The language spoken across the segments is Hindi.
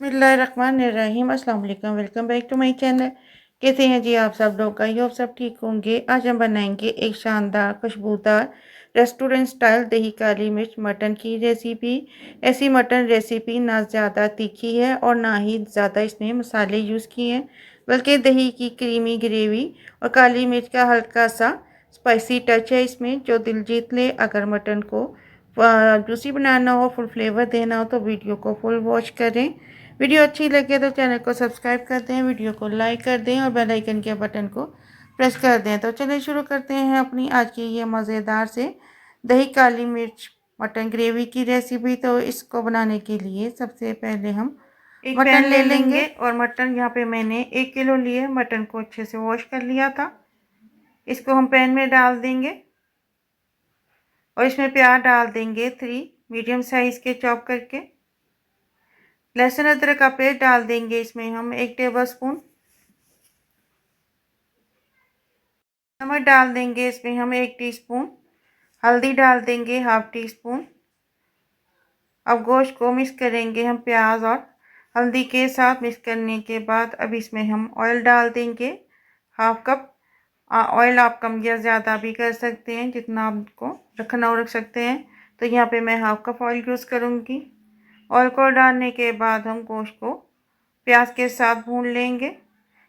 बिस्मिल्लाहिर्रहमानिर्रहीम। अस्सलाम वालेकुम। Welcome back to my channel. कैसे हैं जी आप सब लोग? आई होप सब ठीक होंगे। आज हम बनाएंगे एक शानदार खुशबूदार रेस्टोरेंट स्टाइल दही काली मिर्च मटन की रेसिपी। ऐसी मटन रेसिपी ना ज़्यादा तीखी है और ना ही ज़्यादा इसमें मसाले यूज़ किए हैं, बल्कि दही की क्रीमी ग्रेवी और काली मिर्च का हल्का सा स्पाइसी टच है इसमें, जो दिल जीत ले। अगर मटन को जूसी बनाना हो, फुल फ्लेवर देना हो, तो वीडियो को फुल वॉच करें। वीडियो अच्छी लगे तो चैनल को सब्सक्राइब कर दें, वीडियो को लाइक कर दें और बेल आइकन के बटन को प्रेस कर दें। तो चलिए शुरू करते हैं अपनी आज की ये मज़ेदार से दही काली मिर्च मटन ग्रेवी की रेसिपी। तो इसको बनाने के लिए सबसे पहले हम एक मटन ले लेंगे और मटन यहाँ पे मैंने 1 किलो लिए। मटन को अच्छे से वॉश कर लिया था। इसको हम पैन में डाल देंगे और इसमें प्याज डाल देंगे 3 मीडियम साइज़ के चॉप करके। लहसुन अदरक का पेस्ट डाल देंगे इसमें हम 1 टेबल स्पून। नमक डाल देंगे इसमें हम 1 टीस्पून। हल्दी डाल देंगे 1/2 टीस्पून। अब गोश्त को मिक्स करेंगे हम प्याज और हल्दी के साथ। मिक्स करने के बाद अब इसमें हम ऑयल डाल देंगे 1/2 कप। ऑयल आप कम या ज़्यादा भी कर सकते हैं, जितना आपको रखना हो रख सकते हैं। तो यहाँ पे मैं 1/2 कप ऑयल यूज़ करूँगी। ऑयल को डालने के बाद हम गोश्त को प्याज के साथ भून लेंगे।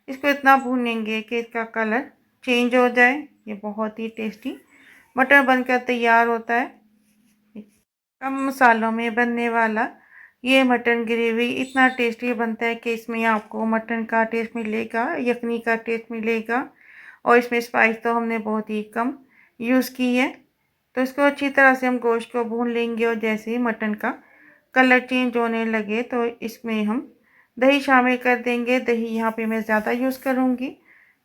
इसको इतना भूनेंगे कि इसका कलर चेंज हो जाए। ये बहुत ही टेस्टी मटर बनकर तैयार होता है। कम मसालों में बनने वाला ये मटन ग्रेवी इतना टेस्टी बनता है कि इसमें आपको मटन का टेस्ट मिलेगा, यखनी का टेस्ट मिलेगा। और इसमें स्पाइस तो हमने बहुत ही कम यूज़ की है। तो इसको अच्छी तरह से हम गोश्त को भून लेंगे और जैसे ही मटन का कलर चेंज होने लगे तो इसमें हम दही शामिल कर देंगे। दही यहाँ पे मैं ज़्यादा यूज़ करूँगी।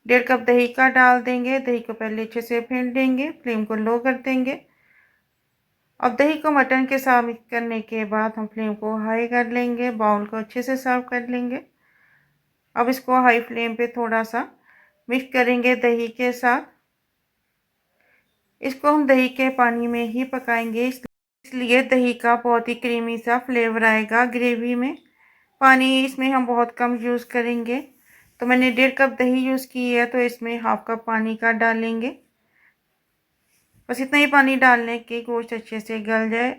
1.5 कप दही का डाल देंगे। दही को पहले अच्छे से फेंट देंगे, फ्लेम को लो कर देंगे। अब दही को मटन के साथ मिक्स करने के बाद हम फ्लेम को हाई कर लेंगे। बाउल को अच्छे से सर्व कर लेंगे। अब इसको हाई फ्लेम पे थोड़ा सा मिक्स करेंगे दही के साथ। इसको हम दही के पानी में ही पकाएंगे, इसलिए दही का बहुत ही क्रीमी सा फ्लेवर आएगा ग्रेवी में। पानी इसमें हम बहुत कम यूज़ करेंगे। तो मैंने 1.5 कप दही यूज़ की है, तो इसमें 1/2 कप पानी का डालेंगे। बस इतना ही पानी डालने के गोश्त अच्छे से गल जाए।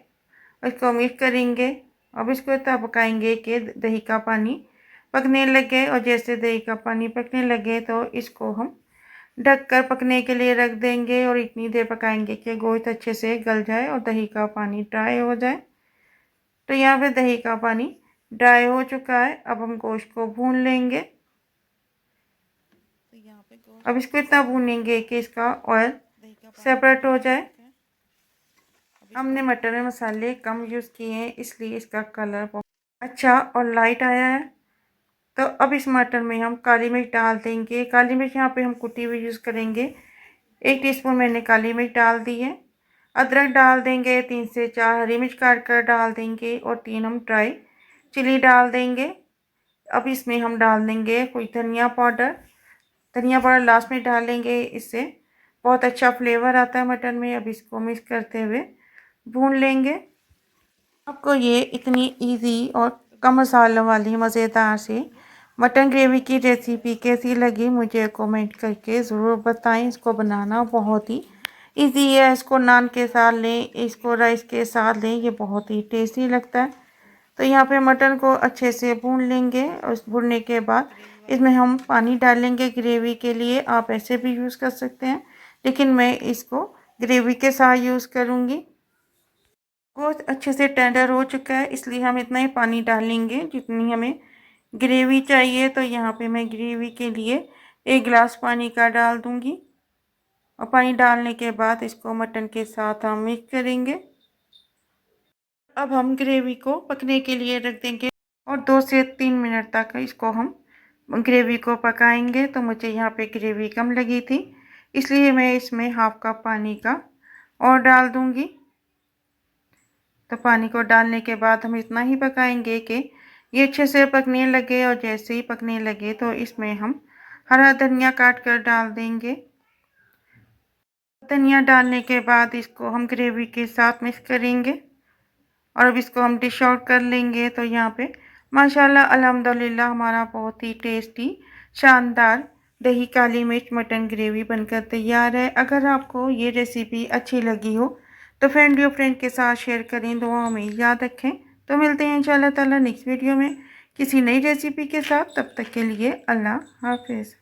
इसको मिक्स करेंगे। अब इसको इतना पकाएंगे कि दही का पानी पकने लगे। और जैसे दही का पानी पकने लगे तो इसको हम ढककर पकने के लिए रख देंगे और इतनी देर पकाएंगे कि गोश्त अच्छे से गल जाए और दही का पानी ड्राई हो जाए। तो यहाँ पे दही का पानी ड्राई हो चुका है। अब हम गोश्त को भून लेंगे। अब इसको इतना भूनेंगे कि इसका ऑयल सेपरेट हो जाए। हमने मटर में मसाले कम यूज़ किए हैं, इसलिए इसका कलर बहुत अच्छा और लाइट आया है। तो अब इस मटर में हम काली मिर्च डाल देंगे। काली मिर्च यहाँ पे हम कुटी हुई यूज़ करेंगे। 1 टीस्पून मैंने काली मिर्च डाल दी है। अदरक डाल देंगे, 3 से 4 हरी मिर्च काट कर डाल देंगे और 3 हम ड्राई चिली डाल देंगे। अब इसमें हम डाल देंगे कुछ धनिया पाउडर। धनिया पाउडर लास्ट में डालेंगे, इससे बहुत अच्छा फ्लेवर आता है मटन में। अब इसको मिक्स करते हुए भून लेंगे। आपको ये इतनी इजी और कम मसालों वाली मज़ेदार से मटन ग्रेवी की रेसिपी कैसी लगी मुझे कमेंट करके ज़रूर बताएं। इसको बनाना बहुत ही इजी है। इसको नान के साथ लें, इसको राइस के साथ लें, ये बहुत ही टेस्टी लगता है। तो यहाँ पे मटन को अच्छे से भून लेंगे और भूनने के बाद इसमें हम पानी डालेंगे ग्रेवी के लिए। आप ऐसे भी यूज़ कर सकते हैं, लेकिन मैं इसको ग्रेवी के साथ यूज़ करूँगी। गोश्त अच्छे से टेंडर हो चुका है, इसलिए हम इतना ही पानी डालेंगे जितनी हमें ग्रेवी चाहिए। तो यहाँ पे मैं ग्रेवी के लिए 1 गिलास पानी का डाल दूँगी। और पानी डालने के बाद इसको मटन के साथ हम मिक्स करेंगे। अब हम ग्रेवी को पकने के लिए रख देंगे और 2 से 3 मिनट तक इसको हम ग्रेवी को पकाएंगे। तो मुझे यहाँ पे ग्रेवी कम लगी थी, इसलिए मैं इसमें 1/2 कप पानी का और डाल दूँगी। तो पानी को डालने के बाद हम इतना ही पकाएंगे कि ये अच्छे से पकने लगे। और जैसे ही पकने लगे तो इसमें हम हरा धनिया काट कर डाल देंगे। धनिया डालने के बाद इसको हम ग्रेवी के साथ मिक्स करेंगे और अब इसको हम डिश आउट कर लेंगे। तो यहाँ पे माशाल्लाह अल्हम्दुलिल्लाह हमारा बहुत ही टेस्टी शानदार दही काली मिर्च मटन ग्रेवी बनकर तैयार है। अगर आपको ये रेसिपी अच्छी लगी हो तो फ्रेंड और फ्रेंड के साथ शेयर करें, दुआओं में याद रखें। तो मिलते हैं इंशाल्लाह ताला नेक्स्ट वीडियो में किसी नई रेसिपी के साथ। तब तक के लिए अल्लाह हाफिज़।